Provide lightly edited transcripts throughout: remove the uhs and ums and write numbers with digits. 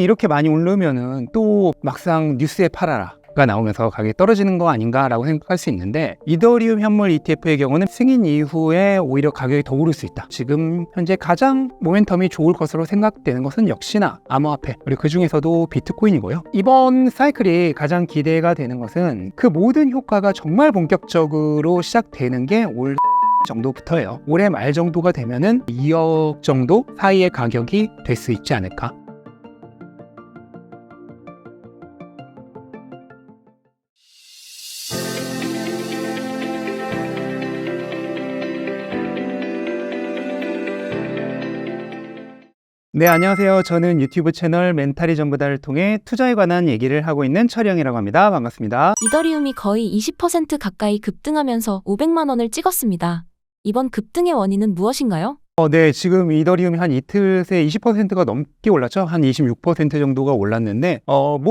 이렇게 많이 오르면은 또 막상 뉴스에 팔아라가 나오면서 가격이 떨어지는 거 아닌가라고 생각할 수 있는데, 이더리움 현물 ETF의 경우는 승인 이후에 오히려 가격이 더 오를 수 있다. 지금 현재 가장 모멘텀이 좋을 것으로 생각되는 것은 역시나 암호화폐, 그리고 그 중에서도 비트코인이고요. 이번 사이클이 가장 기대가 되는 것은 그 모든 효과가 정말 본격적으로 시작되는 게 올 정도부터예요. 올해 말 정도가 되면은 2억 정도 사이의 가격이 될 수 있지 않을까. 네, 안녕하세요. 저는 유튜브 채널 멘탈이 전부다를 통해 투자에 관한 얘기를 하고 있는 철영이라고 합니다. 반갑습니다. 이더리움이 거의 20% 가까이 급등하면서 500만 원을 찍었습니다. 이번 급등의 원인은 무엇인가요? 네, 지금 이더리움이 한 이틀 새 20%가 넘게 올랐죠. 한 26% 정도가 올랐는데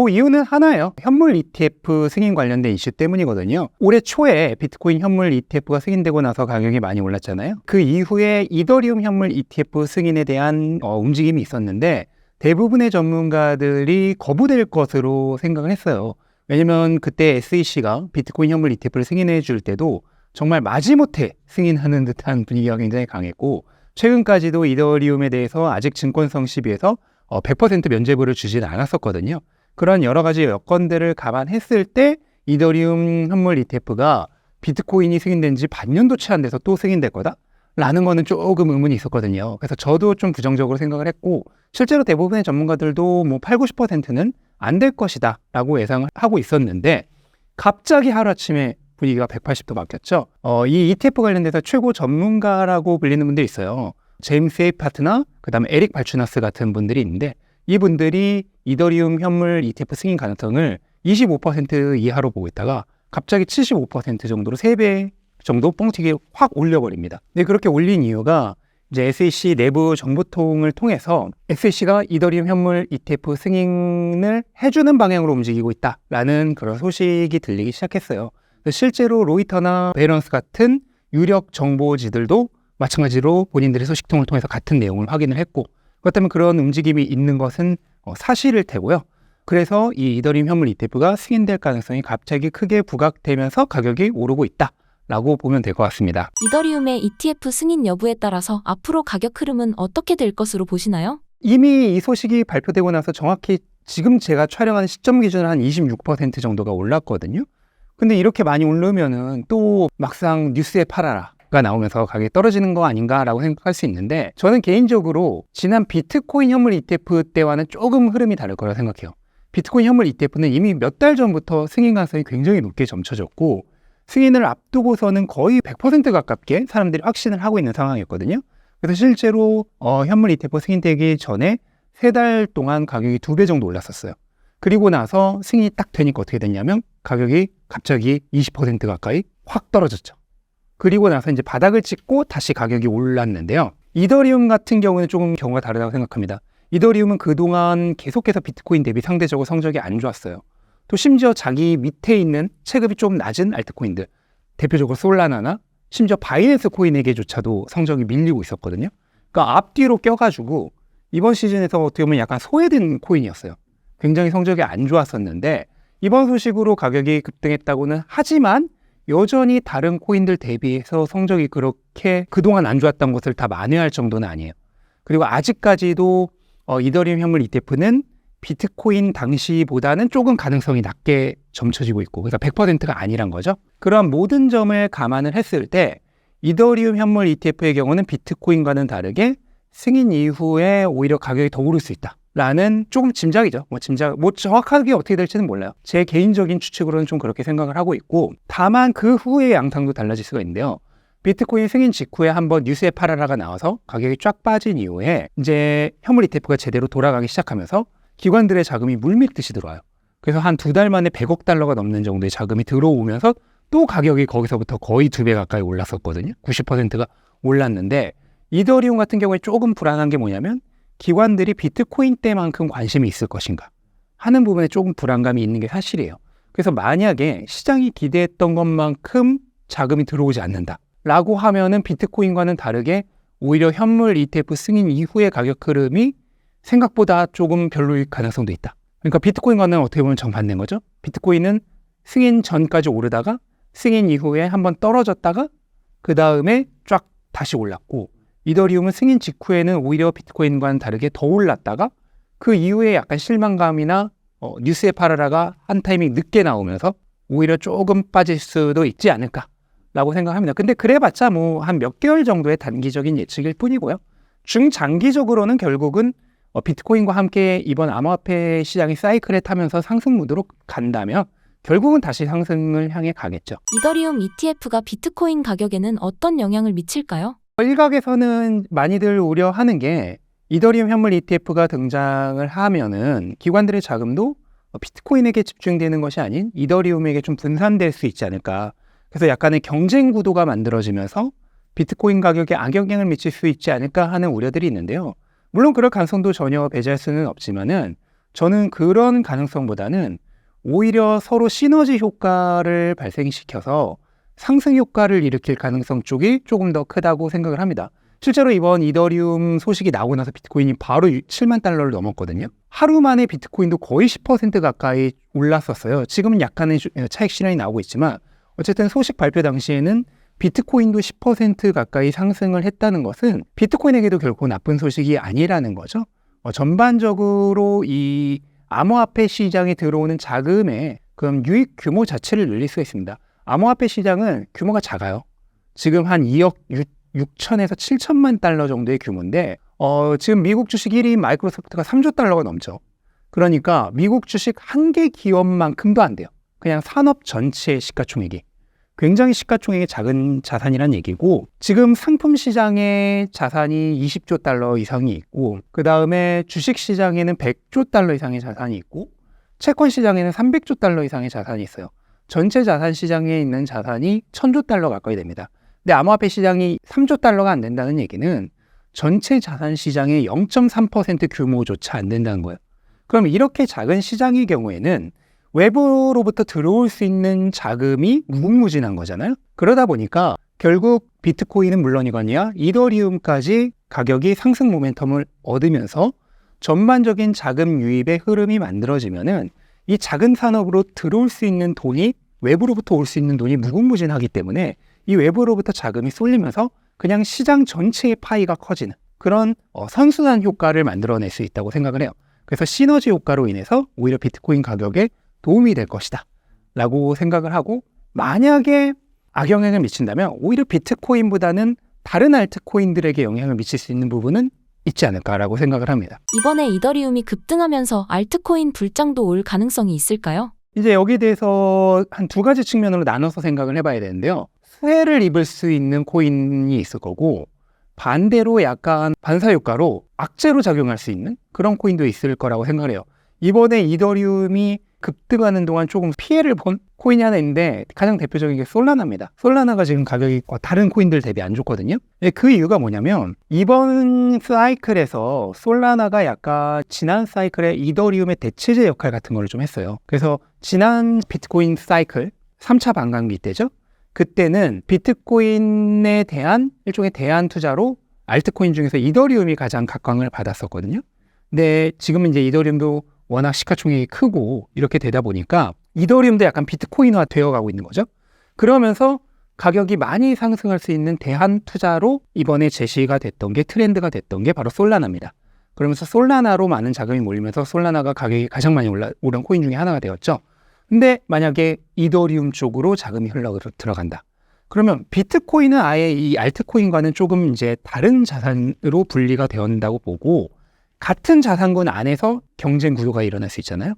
이유는 하나예요. 현물 ETF 승인 관련된 이슈 때문이거든요. 올해 초에 비트코인 현물 ETF가 승인되고 나서 가격이 많이 올랐잖아요. 그 이후에 이더리움 현물 ETF 승인에 대한 움직임이 있었는데, 대부분의 전문가들이 거부될 것으로 생각을 했어요. 왜냐면 그때 SEC가 비트코인 현물 ETF를 승인해 줄 때도 정말 마지못해 승인하는 듯한 분위기가 굉장히 강했고, 최근까지도 이더리움에 대해서 아직 증권성 시비에서 100% 면죄부를 주진 않았었거든요. 그런 여러 가지 여건들을 감안했을 때 이더리움 현물 ETF가 비트코인이 승인된 지 반년도 채 안 돼서 또 승인될 거다라는 거는 조금 의문이 있었거든요. 그래서 저도 좀 부정적으로 생각을 했고, 실제로 대부분의 전문가들도 8, 90%는 안 될 것이다 라고 예상을 하고 있었는데, 갑자기 하루아침에 분위기가 180도 바뀌었죠. 이 ETF 관련돼서 최고 전문가라고 불리는 분들이 있어요. 제임스 A 파트너, 그 다음에 에릭 발추나스 같은 분들이 있는데, 이분들이 이더리움 현물 ETF 승인 가능성을 25% 이하로 보고 있다가 갑자기 75% 정도로 3배 정도 뻥튀기 확 올려버립니다. 근데 그렇게 올린 이유가 이제 SEC 내부 정보통을 통해서 SEC가 이더리움 현물 ETF 승인을 해주는 방향으로 움직이고 있다라는 그런 소식이 들리기 시작했어요. 실제로 로이터나 베런스 같은 유력 정보지들도 마찬가지로 본인들의 소식통을 통해서 같은 내용을 확인을 했고, 그렇기 때문에 그런 움직임이 있는 것은 사실일 테고요. 그래서 이 이더리움 현물 ETF가 승인될 가능성이 갑자기 크게 부각되면서 가격이 오르고 있다라고 보면 될 것 같습니다. 이더리움의 ETF 승인 여부에 따라서 앞으로 가격 흐름은 어떻게 될 것으로 보시나요? 이미 이 소식이 발표되고 나서 정확히 지금 제가 촬영하는 시점 기준으로 한 26% 정도가 올랐거든요. 근데 이렇게 많이 오르면은 또 막상 뉴스에 팔아라가 나오면서 가격이 떨어지는 거 아닌가라고 생각할 수 있는데, 저는 개인적으로 지난 비트코인 현물 ETF 때와는 조금 흐름이 다를 거라고 생각해요. 비트코인 현물 ETF는 이미 몇 달 전부터 승인 가능성이 굉장히 높게 점쳐졌고, 승인을 앞두고서는 거의 100% 가깝게 사람들이 확신을 하고 있는 상황이었거든요. 그래서 실제로 현물 ETF 승인되기 전에 3달 동안 가격이 2배 정도 올랐었어요. 그리고 나서 승인이 딱 되니까 어떻게 됐냐면 가격이 갑자기 20% 가까이 확 떨어졌죠. 그리고 나서 이제 바닥을 찍고 다시 가격이 올랐는데요. 이더리움 같은 경우는 조금 경우가 다르다고 생각합니다. 이더리움은 그동안 계속해서 비트코인 대비 상대적으로 성적이 안 좋았어요. 또 심지어 자기 밑에 있는 체급이 좀 낮은 알트코인들, 대표적으로 솔라나나 심지어 바이낸스 코인에게조차도 성적이 밀리고 있었거든요. 그러니까 앞뒤로 껴가지고 이번 시즌에서 어떻게 보면 약간 소외된 코인이었어요. 굉장히 성적이 안 좋았었는데, 이번 소식으로 가격이 급등했다고는 하지만 여전히 다른 코인들 대비해서 성적이 그렇게 그동안 안 좋았던 것을 다 만회할 정도는 아니에요. 그리고 아직까지도 이더리움 현물 ETF는 비트코인 당시보다는 조금 가능성이 낮게 점쳐지고 있고, 그러니까 100%가 아니란 거죠. 그런 모든 점을 감안을 했을 때 이더리움 현물 ETF의 경우는 비트코인과는 다르게 승인 이후에 오히려 가격이 더 오를 수 있다라는 조금 짐작이죠. 정확하게 어떻게 될지는 몰라요. 제 개인적인 추측으로는 좀 그렇게 생각을 하고 있고, 다만 그 후의 양상도 달라질 수가 있는데요. 비트코인 승인 직후에 한번 뉴스에 팔아라가 나와서 가격이 쫙 빠진 이후에 이제 현물 ETF가 제대로 돌아가기 시작하면서 기관들의 자금이 물밀듯이 들어와요. 그래서 한 2달 만에 100억 달러가 넘는 정도의 자금이 들어오면서 또 가격이 거기서부터 거의 2배 가까이 올랐었거든요. 90%가 올랐는데, 이더리움 같은 경우에 조금 불안한 게 뭐냐면 기관들이 비트코인 때만큼 관심이 있을 것인가 하는 부분에 조금 불안감이 있는 게 사실이에요. 그래서 만약에 시장이 기대했던 것만큼 자금이 들어오지 않는다라고 하면은 비트코인과는 다르게 오히려 현물 ETF 승인 이후의 가격 흐름이 생각보다 조금 별로일 가능성도 있다. 그러니까 비트코인과는 어떻게 보면 정반대인 거죠. 비트코인은 승인 전까지 오르다가 승인 이후에 한번 떨어졌다가 그 다음에 쫙 다시 올랐고, 이더리움은 승인 직후에는 오히려 비트코인과는 다르게 더 올랐다가 그 이후에 약간 실망감이나 뉴스에 팔아라가 한 타이밍 늦게 나오면서 오히려 조금 빠질 수도 있지 않을까라고 생각합니다. 근데 그래봤자 뭐 한 몇 개월 정도의 단기적인 예측일 뿐이고요. 중장기적으로는 결국은 비트코인과 함께 이번 암호화폐 시장이 사이클에 타면서 상승 무드로 간다면 결국은 다시 상승을 향해 가겠죠. 이더리움 ETF가 비트코인 가격에는 어떤 영향을 미칠까요? 일각에서는 많이들 우려하는 게 이더리움 현물 ETF가 등장을 하면은 기관들의 자금도 비트코인에게 집중되는 것이 아닌 이더리움에게 좀 분산될 수 있지 않을까. 그래서 약간의 경쟁 구도가 만들어지면서 비트코인 가격에 악영향을 미칠 수 있지 않을까 하는 우려들이 있는데요. 물론 그럴 가능성도 전혀 배제할 수는 없지만은 저는 그런 가능성보다는 오히려 서로 시너지 효과를 발생시켜서 상승 효과를 일으킬 가능성 쪽이 조금 더 크다고 생각을 합니다. 실제로 이번 이더리움 소식이 나오고 나서 비트코인이 바로 7만 달러를 넘었거든요. 하루 만에 비트코인도 거의 10% 가까이 올랐었어요. 지금은 약간의 차익 실현이 나오고 있지만 어쨌든 소식 발표 당시에는 비트코인도 10% 가까이 상승을 했다는 것은 비트코인에게도 결코 나쁜 소식이 아니라는 거죠. 전반적으로 이 암호화폐 시장에 들어오는 자금의 그럼 유입 규모 자체를 늘릴 수가 있습니다. 암호화폐 시장은 규모가 작아요. 지금 한 2억 6천에서 7천만 달러 정도의 규모인데 지금 미국 주식 1위인 마이크로소프트가 3조 달러가 넘죠. 그러니까 미국 주식 한 개 기업만큼도 안 돼요. 그냥 산업 전체의 시가총액이. 굉장히 시가총액이 작은 자산이란 얘기고, 지금 상품 시장에 자산이 20조 달러 이상이 있고, 그 다음에 주식 시장에는 100조 달러 이상의 자산이 있고, 채권 시장에는 300조 달러 이상의 자산이 있어요. 전체 자산 시장에 있는 자산이 1000조 달러 가까이 됩니다. 근데 암호화폐 시장이 3조 달러가 안 된다는 얘기는 전체 자산 시장의 0.3% 규모조차 안 된다는 거예요. 그럼 이렇게 작은 시장의 경우에는 외부로부터 들어올 수 있는 자금이 무궁무진한 거잖아요. 그러다 보니까 결국 비트코인은 물론이거니와 이더리움까지 가격이 상승 모멘텀을 얻으면서 전반적인 자금 유입의 흐름이 만들어지면은 이 작은 산업으로 들어올 수 있는 돈이, 외부로부터 올 수 있는 돈이 무궁무진하기 때문에 이 외부로부터 자금이 쏠리면서 그냥 시장 전체의 파이가 커지는 그런 선순환 효과를 만들어낼 수 있다고 생각을 해요. 그래서 시너지 효과로 인해서 오히려 비트코인 가격에 도움이 될 것이다 라고 생각을 하고, 만약에 악영향을 미친다면 오히려 비트코인보다는 다른 알트코인들에게 영향을 미칠 수 있는 부분은 있지 않을까라고 생각을 합니다. 이번에 이더리움이 급등하면서 알트코인 불장도 올 가능성이 있을까요? 이제 여기에 대해서 한 두 가지 측면으로 나눠서 생각을 해봐야 되는데요. 수혜를 입을 수 있는 코인이 있을 거고, 반대로 약간 반사효과로 악재로 작용할 수 있는 그런 코인도 있을 거라고 생각을 해요. 이번에 이더리움이 급등하는 동안 조금 피해를 본 코인이 하나 있는데 가장 대표적인 게 솔라나입니다. 솔라나가 지금 가격이 다른 코인들 대비 안 좋거든요. 그 이유가 뭐냐면 이번 사이클에서 솔라나가 약간 지난 사이클에 이더리움의 대체제 역할 같은 걸 좀 했어요. 그래서 지난 비트코인 사이클 3차 반감기 때죠. 그때는 비트코인에 대한 일종의 대안 투자로 알트코인 중에서 이더리움이 가장 각광을 받았었거든요. 근데 지금은 이제 이더리움도 워낙 시가총액이 크고 이렇게 되다 보니까 이더리움도 약간 비트코인화 되어가고 있는 거죠. 그러면서 가격이 많이 상승할 수 있는 대안 투자로 이번에 제시가 됐던 게, 트렌드가 됐던 게 바로 솔라나입니다. 그러면서 솔라나로 많은 자금이 몰리면서 솔라나가 가격이 가장 많이 오른 코인 중에 하나가 되었죠. 근데 만약에 이더리움 쪽으로 자금이 흘러 들어간다. 그러면 비트코인은 아예 이 알트코인과는 조금 이제 다른 자산으로 분리가 되어온다고 보고, 같은 자산군 안에서 경쟁 구도가 일어날 수 있잖아요.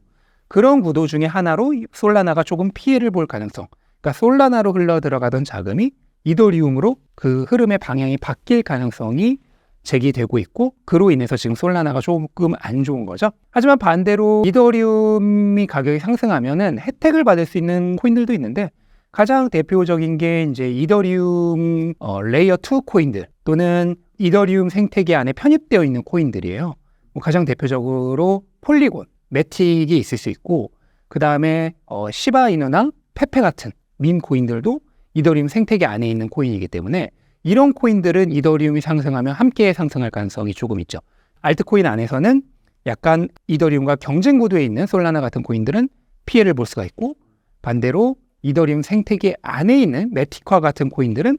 그런 구도 중에 하나로 솔라나가 조금 피해를 볼 가능성, 그러니까 솔라나로 흘러 들어가던 자금이 이더리움으로 그 흐름의 방향이 바뀔 가능성이 제기되고 있고, 그로 인해서 지금 솔라나가 조금 안 좋은 거죠. 하지만 반대로 이더리움이 가격이 상승하면은 혜택을 받을 수 있는 코인들도 있는데, 가장 대표적인 게 이제 이더리움 레이어 2 코인들 또는 이더리움 생태계 안에 편입되어 있는 코인들이에요. 가장 대표적으로 폴리곤, 매틱이 있을 수 있고, 그 다음에 시바이누나 페페 같은 밈 코인들도 이더리움 생태계 안에 있는 코인이기 때문에 이런 코인들은 이더리움이 상승하면 함께 상승할 가능성이 조금 있죠. 알트코인 안에서는 약간 이더리움과 경쟁 구도에 있는 솔라나 같은 코인들은 피해를 볼 수가 있고, 반대로 이더리움 생태계 안에 있는 매틱화 같은 코인들은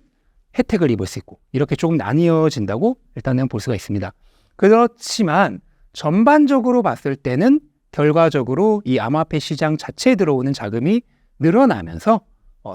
혜택을 입을 수 있고, 이렇게 조금 나뉘어진다고 일단은 볼 수가 있습니다. 그렇지만 전반적으로 봤을 때는 결과적으로 이 암호화폐 시장 자체에 들어오는 자금이 늘어나면서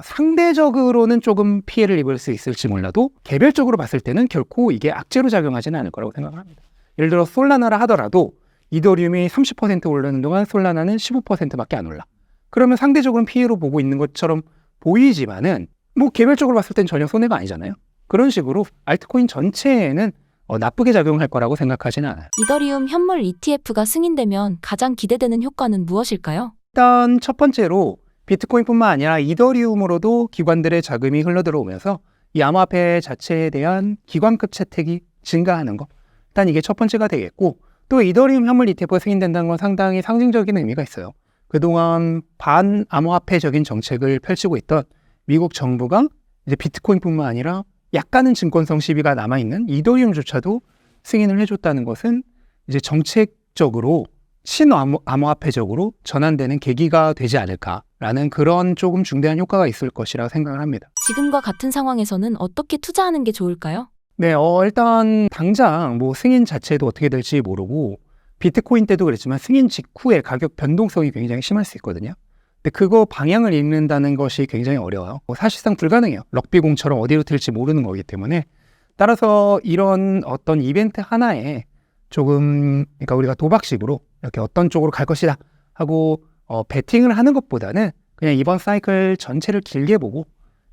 상대적으로는 조금 피해를 입을 수 있을지 몰라도 개별적으로 봤을 때는 결코 이게 악재로 작용하지는 않을 거라고 생각을 합니다. 예를 들어 솔라나라 하더라도 이더리움이 30% 오르는 동안 솔라나는 15%밖에 안 올라. 그러면 상대적으로는 피해로 보고 있는 것처럼 보이지만은 뭐 개별적으로 봤을 땐 전혀 손해가 아니잖아요. 그런 식으로 알트코인 전체에는 나쁘게 작용할 거라고 생각하지는 않아요. 이더리움 현물 ETF가 승인되면 가장 기대되는 효과는 무엇일까요? 일단 첫 번째로 비트코인뿐만 아니라 이더리움으로도 기관들의 자금이 흘러들어오면서 이 암호화폐 자체에 대한 기관급 채택이 증가하는 거. 일단 이게 첫 번째가 되겠고, 또 이더리움 현물 ETF가 승인된다는 건 상당히 상징적인 의미가 있어요. 그동안 반암호화폐적인 정책을 펼치고 있던 미국 정부가 이제 비트코인뿐만 아니라 약간은 증권성 시비가 남아있는 이더리움조차도 승인을 해줬다는 것은 이제 정책적으로 신암호화폐적으로 전환되는 계기가 되지 않을까라는 그런 조금 중대한 효과가 있을 것이라고 생각을 합니다. 지금과 같은 상황에서는 어떻게 투자하는 게 좋을까요? 네, 일단 당장 뭐 승인 자체도 어떻게 될지 모르고, 비트코인 때도 그랬지만 승인 직후에 가격 변동성이 굉장히 심할 수 있거든요. 근데 그거 방향을 읽는다는 것이 굉장히 어려워요. 사실상 불가능해요. 럭비공처럼 어디로 튈지 모르는 거기 때문에. 따라서 이런 어떤 이벤트 하나에 조금, 그러니까 우리가 도박식으로 이렇게 어떤 쪽으로 갈 것이다 하고 베팅을 하는 것보다는 그냥 이번 사이클 전체를 길게 보고,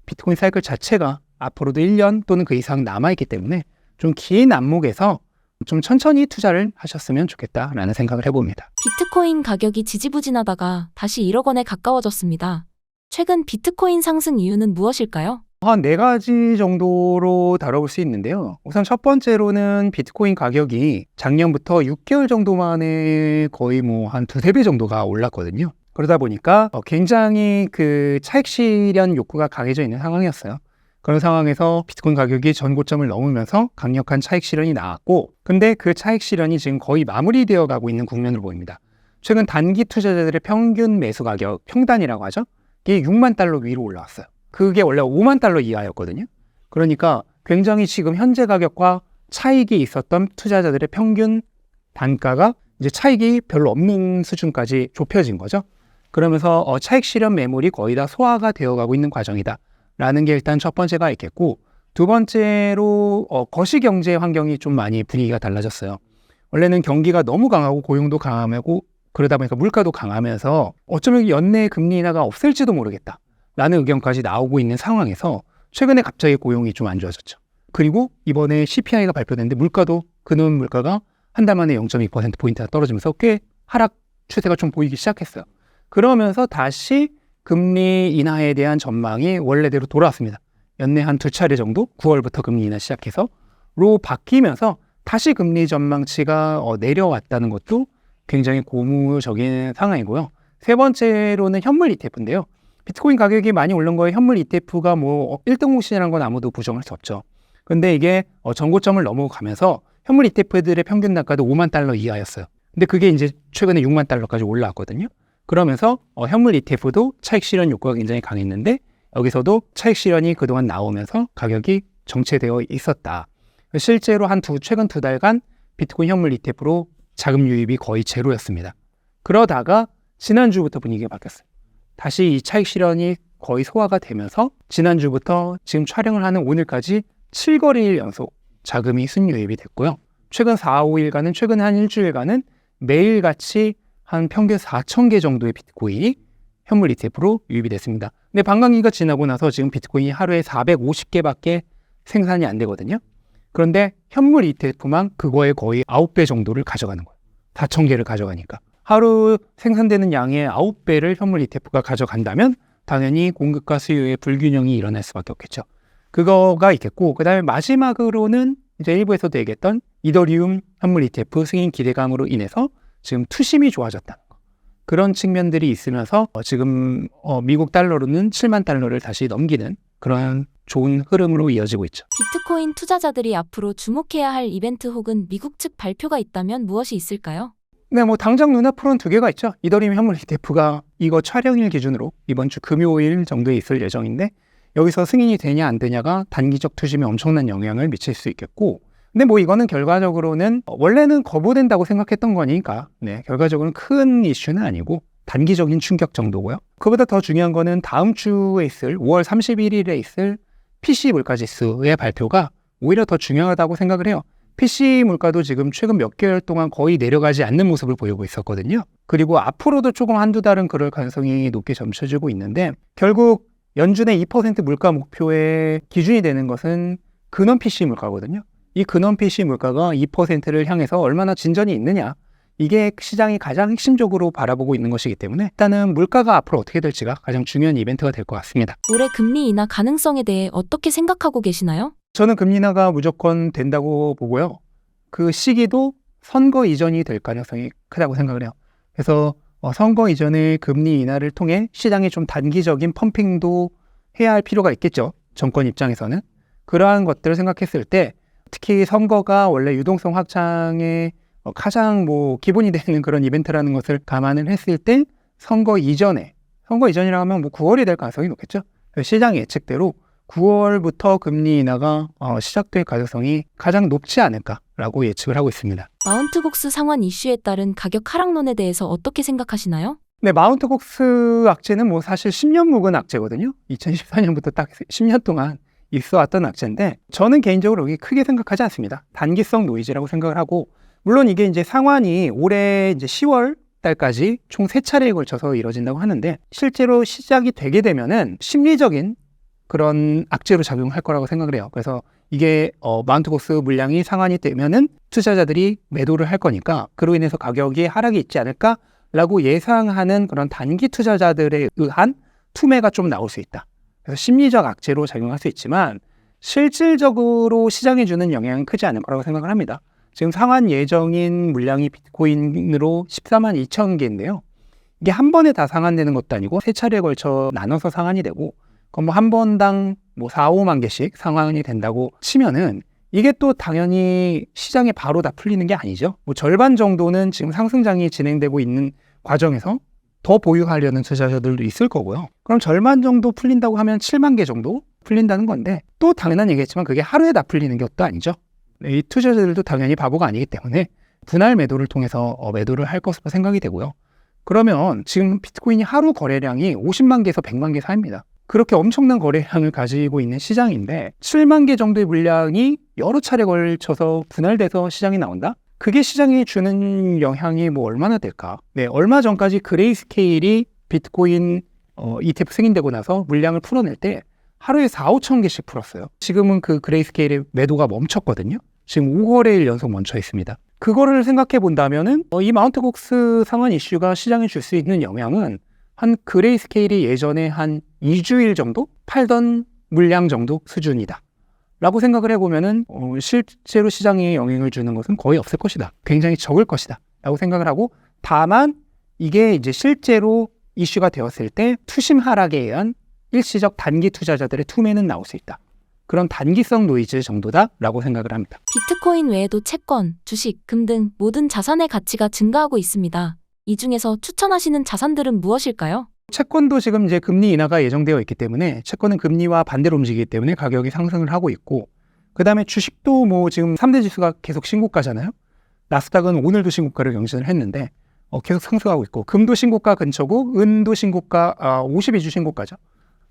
비트코인 사이클 자체가 앞으로도 1년 또는 그 이상 남아있기 때문에 좀 긴 안목에서 좀 천천히 투자를 하셨으면 좋겠다라는 생각을 해봅니다. 비트코인 가격이 지지부진하다가 다시 1억 원에 가까워졌습니다. 최근 비트코인 상승 이유는 무엇일까요? 한 4가지 정도로 다뤄볼 수 있는데요. 우선 첫 번째로는 비트코인 가격이 작년부터 6개월 정도 만에 거의 뭐 한 2~3배 정도가 올랐거든요. 그러다 보니까 굉장히 그 차익 실현 욕구가 강해져 있는 상황이었어요. 그런 상황에서 비트코인 가격이 전고점을 넘으면서 강력한 차익 실현이 나왔고, 근데 그 차익 실현이 지금 거의 마무리되어 가고 있는 국면으로 보입니다. 최근 단기 투자자들의 평균 매수 가격, 평단이라고 하죠. 이게 6만 달러 위로 올라왔어요. 그게 원래 5만 달러 이하였거든요. 그러니까 굉장히 지금 현재 가격과 차익이 있었던 투자자들의 평균 단가가 이제 차익이 별로 없는 수준까지 좁혀진 거죠. 그러면서 차익 실현 매물이 거의 다 소화가 되어가고 있는 과정이다 라는 게 일단 첫 번째가 있겠고, 두 번째로 거시경제 환경이 좀 많이 분위기가 달라졌어요. 원래는 경기가 너무 강하고 고용도 강하고 그러다 보니까 물가도 강하면서 어쩌면 연내 금리 인하가 없을지도 모르겠다 라는 의견까지 나오고 있는 상황에서 최근에 갑자기 고용이 좀 안 좋아졌죠. 그리고 이번에 CPI가 발표됐는데 물가도, 그놈 물가가 한 달 만에 0.2%포인트가 떨어지면서 꽤 하락 추세가 좀 보이기 시작했어요. 그러면서 다시 금리 인하에 대한 전망이 원래대로 돌아왔습니다. 연내 한 2차례 정도 9월부터 금리 인하 시작해서 로 바뀌면서 다시 금리 전망치가 내려왔다는 것도 굉장히 고무적인 상황이고요. 세 번째로는 현물 ETF인데요. 비트코인 가격이 많이 오른 거에 현물 ETF가 뭐 1등 공신이라는 건 아무도 부정할 수 없죠. 근데 이게 전고점을 넘어가면서 현물 ETF들의 평균 단가도 5만 달러 이하였어요. 근데 그게 이제 최근에 6만 달러까지 올라왔거든요. 그러면서 현물 ETF도 차익 실현 욕구가 굉장히 강했는데, 여기서도 차익 실현이 그동안 나오면서 가격이 정체되어 있었다. 실제로 최근 2달간 비트코인 현물 ETF로 자금 유입이 거의 제로였습니다. 그러다가 지난주부터 분위기가 바뀌었어요. 다시 이 차익 실현이 거의 소화가 되면서 지난주부터 지금 촬영을 하는 오늘까지 7거래일 연속 자금이 순유입이 됐고요. 최근 4~5일간은, 최근 한 일주일간은 매일같이 한 평균 4,000개 정도의 비트코인이 현물 ETF로 유입이 됐습니다. 근데 반감기가 지나고 나서 지금 비트코인이 하루에 450개밖에 생산이 안 되거든요. 그런데 현물 ETF만 그거의 거의 9배 정도를 가져가는 거예요. 4,000개를 가져가니까. 하루 생산되는 양의 9배를 현물 ETF가 가져간다면 당연히 공급과 수요의 불균형이 일어날 수밖에 없겠죠. 그거가 있겠고, 그 다음에 마지막으로는 이제 일부에서도 얘기했던 이더리움 현물 ETF 승인 기대감으로 인해서 지금 투심이 좋아졌다는 거. 그런 측면들이 있으면서 지금 미국 달러로는 7만 달러를 다시 넘기는 그런 좋은 흐름으로 이어지고 있죠. 비트코인 투자자들이 앞으로 주목해야 할 이벤트 혹은 미국 측 발표가 있다면 무엇이 있을까요? 네, 뭐 당장 눈앞으로는 두 개가 있죠. 이더리움 현물 ETF가 이거 촬영일 기준으로 이번 주 금요일 정도에 있을 예정인데 여기서 승인이 되냐 안 되냐가 단기적 투심에 엄청난 영향을 미칠 수 있겠고, 근데 뭐 이거는 결과적으로는 원래는 거부된다고 생각했던 거니까 네, 결과적으로는 큰 이슈는 아니고 단기적인 충격 정도고요. 그보다 더 중요한 거는 다음 주에 있을 5월 31일에 있을 PC 물가지수의 발표가 오히려 더 중요하다고 생각을 해요. PC 물가도 지금 최근 몇 개월 동안 거의 내려가지 않는 모습을 보이고 있었거든요. 그리고 앞으로도 조금 한두 달은 그럴 가능성이 높게 점쳐지고 있는데, 결국 연준의 2% 물가 목표의 기준이 되는 것은 근원 PC 물가거든요. 이 근원 PC 물가가 2%를 향해서 얼마나 진전이 있느냐, 이게 시장이 가장 핵심적으로 바라보고 있는 것이기 때문에 일단은 물가가 앞으로 어떻게 될지가 가장 중요한 이벤트가 될 것 같습니다. 올해 금리 인하 가능성에 대해 어떻게 생각하고 계시나요? 저는 금리 인하가 무조건 된다고 보고요. 그 시기도 선거 이전이 될 가능성이 크다고 생각을 해요. 그래서 선거 이전의 금리 인하를 통해 시장에 좀 단기적인 펌핑도 해야 할 필요가 있겠죠. 정권 입장에서는. 그러한 것들을 생각했을 때 특히 선거가 원래 유동성 확장의 가장 뭐 기본이 되는 그런 이벤트라는 것을 감안을 했을 때 선거 이전이라고 하면 뭐 9월이 될 가능성이 높겠죠. 시장 예측대로 9월부터 금리 인하가 시작될 가능성이 가장 높지 않을까라고 예측을 하고 있습니다. 마운트곡스 상환 이슈에 따른 가격 하락론에 대해서 어떻게 생각하시나요? 네, 마운트곡스 악재는 뭐 사실 10년 묵은 악재거든요. 2014년부터 딱 10년 동안 있어왔던 악재인데 저는 개인적으로 여기 크게 생각하지 않습니다. 단기성 노이즈라고 생각을 하고, 물론 이게 이제 상환이 올해 이제 10월 달까지 총 3차례에 걸쳐서 이뤄진다고 하는데 실제로 시작이 되게 되면은 심리적인 그런 악재로 작용할 거라고 생각을 해요. 그래서 이게 마운트곡스 물량이 상환이 되면은 투자자들이 매도를 할 거니까 그로 인해서 가격이 하락이 있지 않을까라고 예상하는 그런 단기 투자자들에 의한 투매가 좀 나올 수 있다. 그래서 심리적 악재로 작용할 수 있지만 실질적으로 시장에 주는 영향은 크지 않을 거라고 생각을 합니다. 지금 상환 예정인 물량이 비트코인으로 14만 2천 개인데요. 이게 한 번에 다 상환되는 것도 아니고 3차례에 걸쳐 나눠서 상환이 되고, 그럼 뭐 한 번당 뭐 4, 5만 개씩 상환이 된다고 치면은 이게 또 당연히 시장에 바로 다 풀리는 게 아니죠. 뭐 절반 정도는 지금 상승장이 진행되고 있는 과정에서 더 보유하려는 투자자들도 있을 거고요. 그럼 절반 정도 풀린다고 하면 7만 개 정도 풀린다는 건데, 또 당연한 얘기겠지만 그게 하루에 다 풀리는 것도 아니죠. 이 투자자들도 당연히 바보가 아니기 때문에 분할 매도를 통해서 매도를 할 것으로 생각이 되고요. 그러면 지금 비트코인이 하루 거래량이 50만 개에서 100만 개 사이입니다. 그렇게 엄청난 거래량을 가지고 있는 시장인데 7만 개 정도의 물량이 여러 차례 걸쳐서 분할돼서 시장에 나온다? 그게 시장에 주는 영향이 뭐 얼마나 될까? 네, 얼마 전까지 그레이스케일이 비트코인 ETF 승인되고 나서 물량을 풀어낼 때 하루에 4, 5천 개씩 풀었어요. 지금은 그 그레이스케일의 매도가 멈췄거든요. 지금 5거래일 연속 멈춰 있습니다. 그거를 생각해 본다면은 이 마운트곡스 상환 이슈가 시장에 줄 수 있는 영향은 한 그레이스케일이 예전에 한 2주일 정도 팔던 물량 정도 수준이다 라고 생각을 해보면은 실제로 시장에 영향을 주는 것은 거의 없을 것이다, 굉장히 적을 것이다 라고 생각을 하고, 다만 이게 이제 실제로 이슈가 되었을 때 투심 하락에 의한 일시적 단기 투자자들의 투매는 나올 수 있다, 그런 단기성 노이즈 정도다라고 생각을 합니다. 비트코인 외에도 채권, 주식, 금 등 모든 자산의 가치가 증가하고 있습니다. 이 중에서 추천하시는 자산들은 무엇일까요? 채권도 지금 이제 금리 인하가 예정되어 있기 때문에 채권은 금리와 반대로 움직이기 때문에 가격이 상승을 하고 있고, 그 다음에 주식도 뭐 지금 3대 지수가 계속 신고가잖아요. 나스닥은 오늘도 신고가를 경신을 했는데 계속 상승하고 있고, 금도 신고가 근처고 은도 신고가 52주 신고가죠.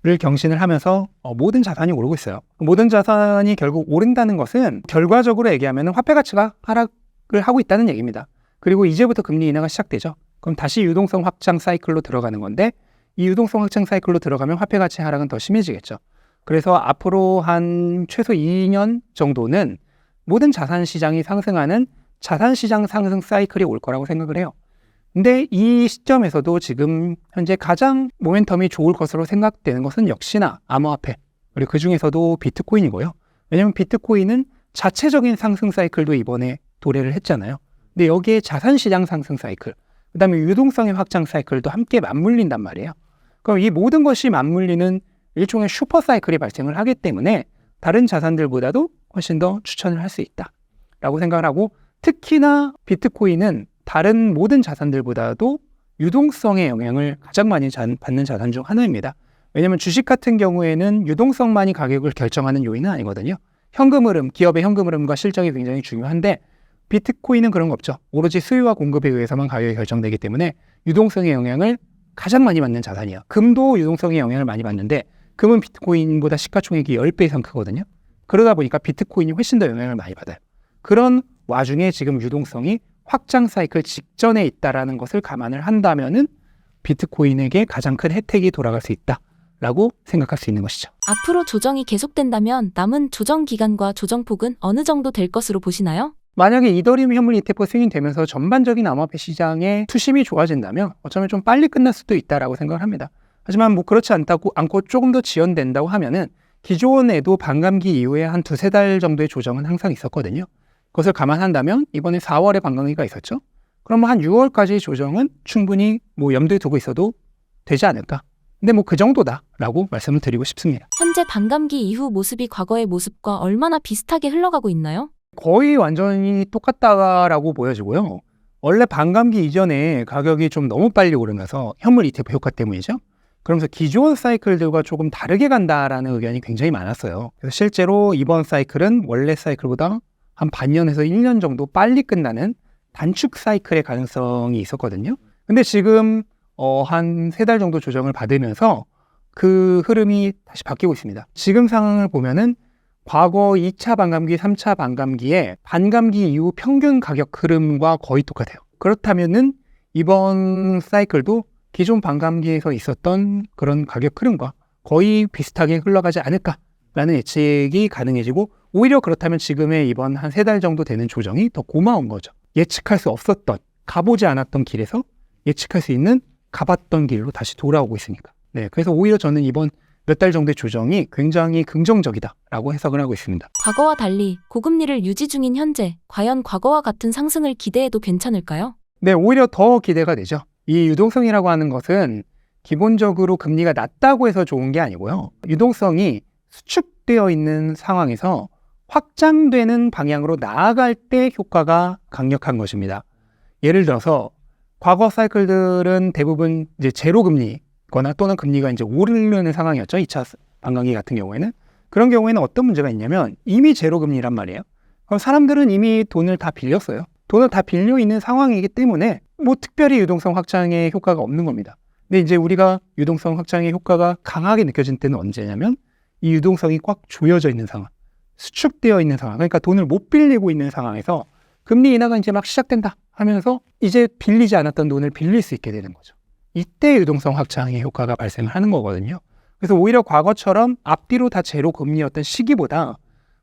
를 경신을 하면서 모든 자산이 오르고 있어요. 모든 자산이 결국 오른다는 것은 결과적으로 얘기하면 화폐 가치가 하락을 하고 있다는 얘기입니다. 그리고 이제부터 금리 인하가 시작되죠. 그럼 다시 유동성 확장 사이클로 들어가는 건데, 이 유동성 확장 사이클로 들어가면 화폐 가치 하락은 더 심해지겠죠. 그래서 앞으로 한 최소 2년 정도는 모든 자산 시장이 상승하는 자산 시장 상승 사이클이 올 거라고 생각을 해요. 근데 이 시점에서도 지금 현재 가장 모멘텀이 좋을 것으로 생각되는 것은 역시나 암호화폐, 그리고 그 중에서도 비트코인이고요. 왜냐하면 비트코인은 자체적인 상승 사이클도 이번에 도래를 했잖아요. 근데 여기에 자산 시장 상승 사이클, 그 다음에 유동성의 확장 사이클도 함께 맞물린단 말이에요. 그럼 이 모든 것이 맞물리는 일종의 슈퍼 사이클이 발생을 하기 때문에 다른 자산들보다도 훨씬 더 추천을 할 수 있다라고 생각을 하고, 특히나 비트코인은 다른 모든 자산들보다도 유동성의 영향을 가장 많이 받는 자산 중 하나입니다. 왜냐하면 주식 같은 경우에는 유동성만이 가격을 결정하는 요인은 아니거든요. 현금 흐름, 기업의 현금 흐름과 실적이 굉장히 중요한데 비트코인은 그런 거 없죠. 오로지 수요와 공급에 의해서만 가격이 결정되기 때문에 유동성의 영향을 가장 많이 받는 자산이에요. 금도 유동성의 영향을 많이 받는데 금은 비트코인보다 시가총액이 10배 이상 크거든요. 그러다 보니까 비트코인이 훨씬 더 영향을 많이 받아요. 그런 와중에 지금 유동성이 확장 사이클 직전에 있다라는 것을 감안을 한다면은 비트코인에게 가장 큰 혜택이 돌아갈 수 있다라고 생각할 수 있는 것이죠. 앞으로 조정이 계속된다면 남은 조정 기간과 조정폭은 어느 정도 될 것으로 보시나요? 만약에 이더리움 현물 ETF 승인되면서 전반적인 암호화폐 시장의 투심이 좋아진다면 어쩌면 좀 빨리 끝날 수도 있다라고 생각을 합니다. 하지만 뭐 그렇지 않고 조금 더 지연된다고 하면은 기존에도 반감기 이후에 한 두세 달 정도의 조정은 항상 있었거든요. 그것을 감안한다면 이번에 4월에 반감기가 있었죠. 그럼 한 6월까지 조정은 충분히 뭐 염두에 두고 있어도 되지 않을까. 근데 뭐 그 정도다라고 말씀을 드리고 싶습니다. 현재 반감기 이후 모습이 과거의 모습과 얼마나 비슷하게 흘러가고 있나요? 거의 완전히 똑같다라고 보여지고요. 원래 반감기 이전에 가격이 좀 너무 빨리 오르면서 현물 ETF 효과 때문이죠. 그러면서 기존 사이클들과 조금 다르게 간다라는 의견이 굉장히 많았어요. 그래서 실제로 이번 사이클은 원래 사이클보다 한 반년에서 1년 정도 빨리 끝나는 단축 사이클의 가능성이 있었거든요. 근데 지금 한 3달 정도 조정을 받으면서 그 흐름이 다시 바뀌고 있습니다. 지금 상황을 보면은 과거 2차 반감기, 3차 반감기에 반감기 이후 평균 가격 흐름과 거의 똑같아요. 그렇다면은 이번 사이클도 기존 반감기에서 있었던 그런 가격 흐름과 거의 비슷하게 흘러가지 않을까라는 예측이 가능해지고 오히려 그렇다면 지금의 이번 한 3달 정도 되는 조정이 더 고마운 거죠. 예측할 수 없었던, 가보지 않았던 길에서 예측할 수 있는 가봤던 길로 다시 돌아오고 있으니까. 네, 그래서 오히려 저는 이번 몇 달 정도의 조정이 굉장히 긍정적이다라고 해석을 하고 있습니다. 과거와 달리 고금리를 유지 중인 현재 과연 과거와 같은 상승을 기대해도 괜찮을까요? 네, 오히려 더 기대가 되죠. 이 유동성이라고 하는 것은 기본적으로 금리가 낮다고 해서 좋은 게 아니고요. 유동성이 수축되어 있는 상황에서 확장되는 방향으로 나아갈 때 효과가 강력한 것입니다. 예를 들어서 과거 사이클들은 대부분 이제 제로 금리거나 또는 금리가 이제 오르는 상황이었죠. 2차 반감기 같은 경우에는. 그런 경우에는 어떤 문제가 있냐면 이미 제로 금리란 말이에요. 그럼 사람들은 이미 돈을 다 빌렸어요. 돈을 다 빌려 있는 상황이기 때문에 뭐 특별히 유동성 확장의 효과가 없는 겁니다. 근데 이제 우리가 유동성 확장의 효과가 강하게 느껴진 때는 언제냐면 이 유동성이 꽉 조여져 있는 상황, 수축되어 있는 상황, 그러니까 돈을 못 빌리고 있는 상황에서 금리 인하가 이제 막 시작된다 하면서 이제 빌리지 않았던 돈을 빌릴 수 있게 되는 거죠. 이때 유동성 확장의 효과가 발생을 하는 거거든요. 그래서 오히려 과거처럼 앞뒤로 다 제로 금리였던 시기보다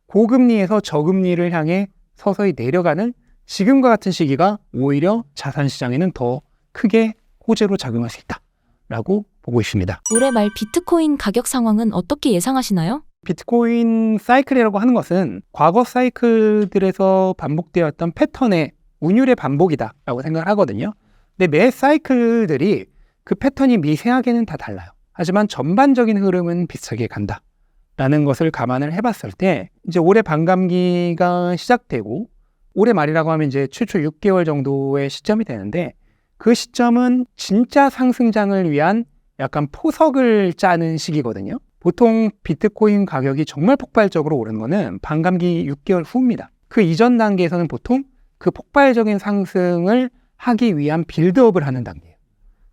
고금리에서 저금리를 향해 서서히 내려가는 지금과 같은 시기가 오히려 자산시장에는 더 크게 호재로 작용할 수 있다라고 보고 있습니다. 올해 말 비트코인 가격 상황은 어떻게 예상하시나요? 비트코인 사이클이라고 하는 것은 과거 사이클들에서 반복되었던 패턴의 운율의 반복이다라고 생각을 하거든요. 근데 매 사이클들이 그 패턴이 미세하게는 다 달라요. 하지만 전반적인 흐름은 비슷하게 간다라는 것을 감안을 해봤을 때 이제 올해 반감기가 시작되고 올해 말이라고 하면 이제 최초 6개월 정도의 시점이 되는데 그 시점은 진짜 상승장을 위한 약간 포석을 짜는 시기거든요. 보통 비트코인 가격이 정말 폭발적으로 오르는 거는 반감기 6개월 후입니다. 그 이전 단계에서는 보통 그 폭발적인 상승을 하기 위한 빌드업을 하는 단계예요.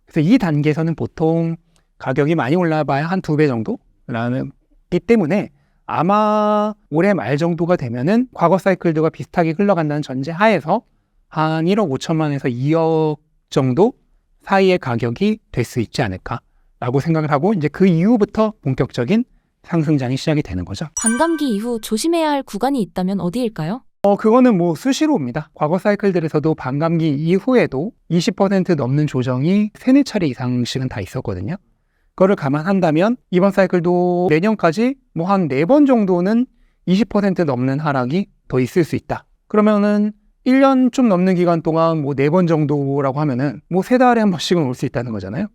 그래서 이 단계에서는 보통 가격이 많이 올라봐야 한 2배 정도라기 때문에 아마 올해 말 정도가 되면은 과거 사이클들과 비슷하게 흘러간다는 전제 하에서 한 1억 5천만에서 2억 정도 사이의 가격이 될 수 있지 않을까라고 생각을 하고 이제 그 이후부터 본격적인 상승장이 시작이 되는 거죠. 반감기 이후 조심해야 할 구간이 있다면 어디일까요? 그거는 뭐 수시로 옵니다. 과거 사이클들에서도 반감기 이후에도 20% 넘는 조정이 3-4차례 이상씩은 다 있었거든요. 그거를 감안한다면 이번 사이클도 내년까지 뭐 한 4번 정도는 20% 넘는 하락이 더 있을 수 있다. 그러면은 1년 좀 넘는 기간 동안 뭐 4번 정도라고 하면은 뭐 3달에 한 번씩은 올 수 있다는 거잖아요.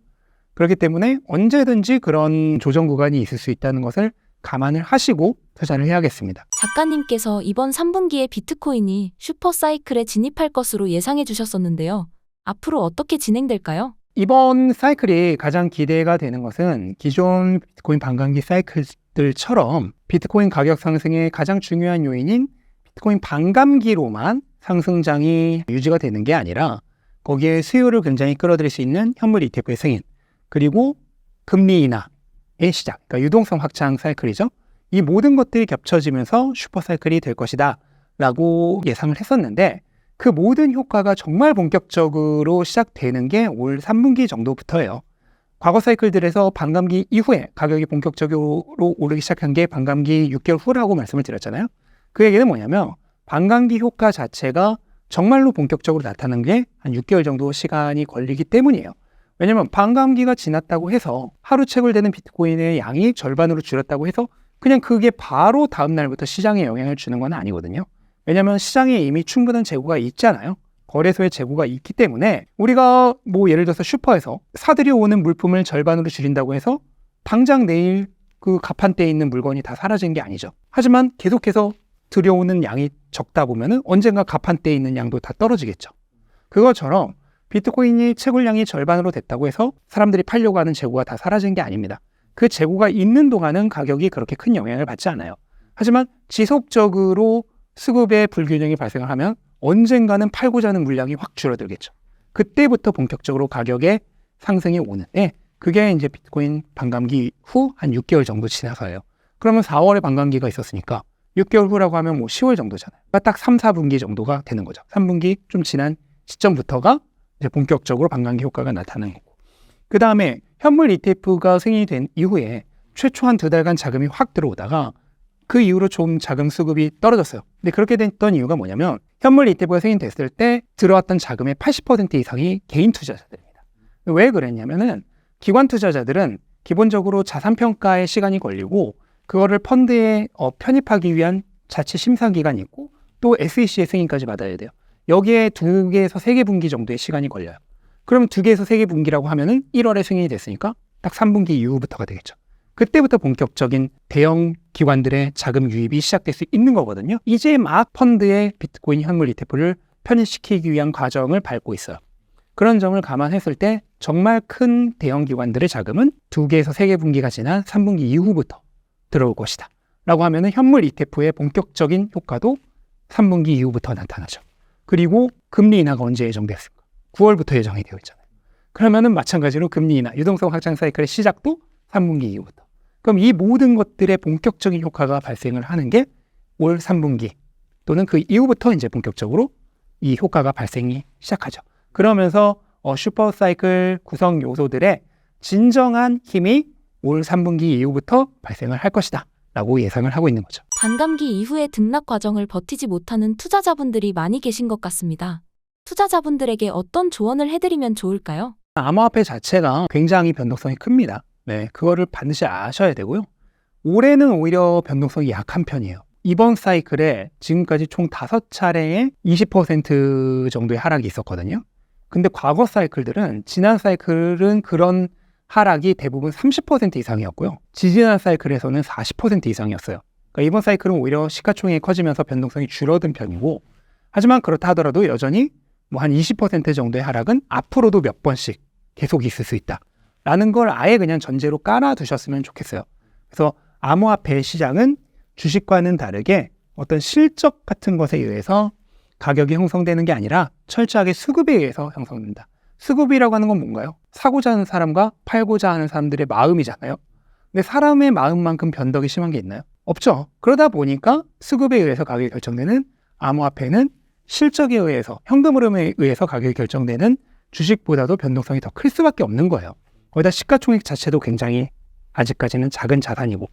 그렇기 때문에 언제든지 그런 조정 구간이 있을 수 있다는 것을 감안을 하시고 투자를 해야겠습니다. 작가님께서 이번 3분기에 비트코인이 슈퍼사이클에 진입할 것으로 예상해 주셨었는데요. 앞으로 어떻게 진행될까요? 이번 사이클이 가장 기대가 되는 것은 기존 비트코인 반감기 사이클들처럼 비트코인 가격 상승의 가장 중요한 요인인 비트코인 반감기로만 상승장이 유지가 되는 게 아니라 거기에 수요를 굉장히 끌어들일 수 있는 현물 ETF의 승인, 그리고 금리 인하의 시작, 그러니까 유동성 확장 사이클이죠. 이 모든 것들이 겹쳐지면서 슈퍼 사이클이 될 것이다 라고 예상을 했었는데, 그 모든 효과가 정말 본격적으로 시작되는 게 올 3분기 정도부터예요. 과거 사이클들에서 반감기 이후에 가격이 본격적으로 오르기 시작한 게 반감기 6개월 후라고 말씀을 드렸잖아요. 그 얘기는 뭐냐면 반감기 효과 자체가 정말로 본격적으로 나타나는 게 한 6개월 정도 시간이 걸리기 때문이에요. 왜냐면 반감기가 지났다고 해서 하루 채굴되는 비트코인의 양이 절반으로 줄었다고 해서 그냥 그게 바로 다음 날부터 시장에 영향을 주는 건 아니거든요. 왜냐면 시장에 이미 충분한 재고가 있잖아요. 거래소에 재고가 있기 때문에 우리가 뭐 예를 들어서 슈퍼에서 사들여 오는 물품을 절반으로 줄인다고 해서 당장 내일 그 가판대에 있는 물건이 다 사라진 게 아니죠. 하지만 계속해서 들여오는 양이 적다 보면은 언젠가 가판대에 있는 양도 다 떨어지겠죠. 그것처럼 비트코인이 채굴량이 절반으로 됐다고 해서 사람들이 팔려고 하는 재고가 다 사라진 게 아닙니다. 그 재고가 있는 동안은 가격이 그렇게 큰 영향을 받지 않아요. 하지만 지속적으로 수급의 불균형이 발생을 하면 언젠가는 팔고자 하는 물량이 확 줄어들겠죠. 그때부터 본격적으로 가격의 상승이 오는데, 그게 이제 비트코인 반감기 후 한 6개월 정도 지나서예요. 그러면 4월에 반감기가 있었으니까 6개월 후라고 하면 뭐 10월 정도잖아요. 그러니까 딱 3, 4분기 정도가 되는 거죠. 3분기 좀 지난 시점부터가 이제 본격적으로 반감기 효과가 나타나는 거고. 그 다음에 현물 ETF가 승인이 된 이후에 최초 한 2달간 자금이 확 들어오다가 그 이후로 좀 자금 수급이 떨어졌어요. 근데 그렇게 됐던 이유가 뭐냐면 현물 ETF가 승인됐을 때 들어왔던 자금의 80% 이상이 개인 투자자들입니다. 왜 그랬냐면은 기관 투자자들은 기본적으로 자산 평가에 시간이 걸리고 그거를 펀드에 편입하기 위한 자체 심사 기간이 있고 또 SEC의 승인까지 받아야 돼요. 여기에 2개에서 3개 분기 정도의 시간이 걸려요. 그럼 2개에서 3개 분기라고 하면은 1월에 승인이 됐으니까 딱 3분기 이후부터가 되겠죠. 그때부터 본격적인 대형 기관들의 자금 유입이 시작될 수 있는 거거든요. 이제 막 펀드에 비트코인 현물 ETF를 편입시키기 위한 과정을 밟고 있어요. 그런 점을 감안했을 때 정말 큰 대형 기관들의 자금은 2개에서 3개 분기가 지난 3분기 이후부터 들어올 것이다 라고 하면은 현물 ETF의 본격적인 효과도 3분기 이후부터 나타나죠. 그리고 금리 인하가 언제 예정됐을까? 9월부터 예정이 되어 있잖아요. 그러면은 마찬가지로 금리 인하, 유동성 확장 사이클의 시작도 3분기 이후부터. 그럼 이 모든 것들의 본격적인 효과가 발생을 하는 게 올 3분기 또는 그 이후부터 이제 본격적으로 이 효과가 발생이 시작하죠. 그러면서 슈퍼 사이클 구성 요소들의 진정한 힘이 올 3분기 이후부터 발생을 할 것이다 라고 예상을 하고 있는 거죠. 반감기 이후의 등락 과정을 버티지 못하는 투자자분들이 많이 계신 것 같습니다. 투자자분들에게 어떤 조언을 해드리면 좋을까요? 암호화폐 자체가 굉장히 변동성이 큽니다. 네, 그거를 반드시 아셔야 되고요. 올해는 오히려 변동성이 약한 편이에요. 이번 사이클에 지금까지 총 5차례의 20% 정도의 하락이 있었거든요. 근데 과거 사이클들은, 지난 사이클은 그런 하락이 대부분 30% 이상이었고요. 지지난 사이클에서는 40% 이상이었어요. 그러니까 이번 사이클은 오히려 시가총액이 커지면서 변동성이 줄어든 편이고, 하지만 그렇다 하더라도 여전히 뭐 한 20% 정도의 하락은 앞으로도 몇 번씩 계속 있을 수 있다 라는 걸 아예 그냥 전제로 깔아두셨으면 좋겠어요. 그래서 암호화폐 시장은 주식과는 다르게 어떤 실적 같은 것에 의해서 가격이 형성되는 게 아니라 철저하게 수급에 의해서 형성된다. 수급이라고 하는 건 뭔가요? 사고자 하는 사람과 팔고자 하는 사람들의 마음이잖아요. 근데 사람의 마음만큼 변덕이 심한 게 있나요? 없죠. 그러다 보니까 수급에 의해서 가격이 결정되는 암호화폐는 실적에 의해서, 현금 흐름에 의해서 가격이 결정되는 주식보다도 변동성이 더 클 수밖에 없는 거예요. 거기다 시가총액 자체도 굉장히 아직까지는 작은 자산이고,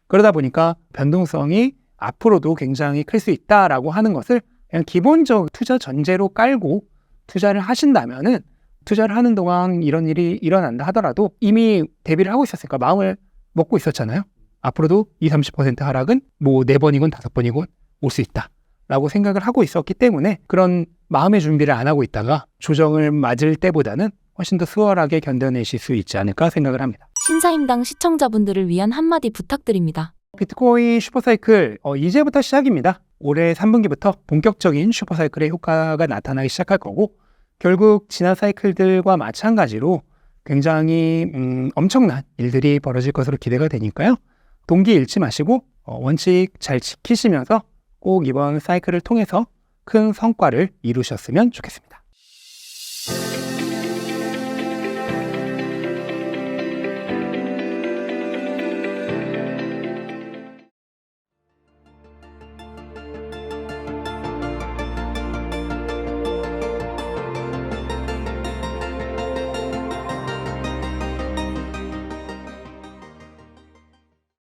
그러다 보니까 변동성이 앞으로도 굉장히 클 수 있다라고 하는 것을 그냥 기본적 투자 전제로 깔고 투자를 하신다면은, 투자를 하는 동안 이런 일이 일어난다 하더라도 이미 대비를 하고 있었으니까 마음을 먹고 있었잖아요. 앞으로도 20-30% 하락은 뭐 4번이건 5번이건 올 수 있다 라고 생각을 하고 있었기 때문에 그런 마음의 준비를 안 하고 있다가 조정을 맞을 때보다는 훨씬 더 수월하게 견뎌내실 수 있지 않을까 생각을 합니다. 신사임당 시청자분들을 위한 한마디 부탁드립니다. 비트코인 슈퍼사이클 이제부터 시작입니다. 올해 3분기부터 본격적인 슈퍼사이클의 효과가 나타나기 시작할 거고 결국 지난 사이클들과 마찬가지로 굉장히 엄청난 일들이 벌어질 것으로 기대가 되니까요. 동기 잃지 마시고 원칙 잘 지키시면서 꼭 이번 사이클을 통해서 큰 성과를 이루셨으면 좋겠습니다.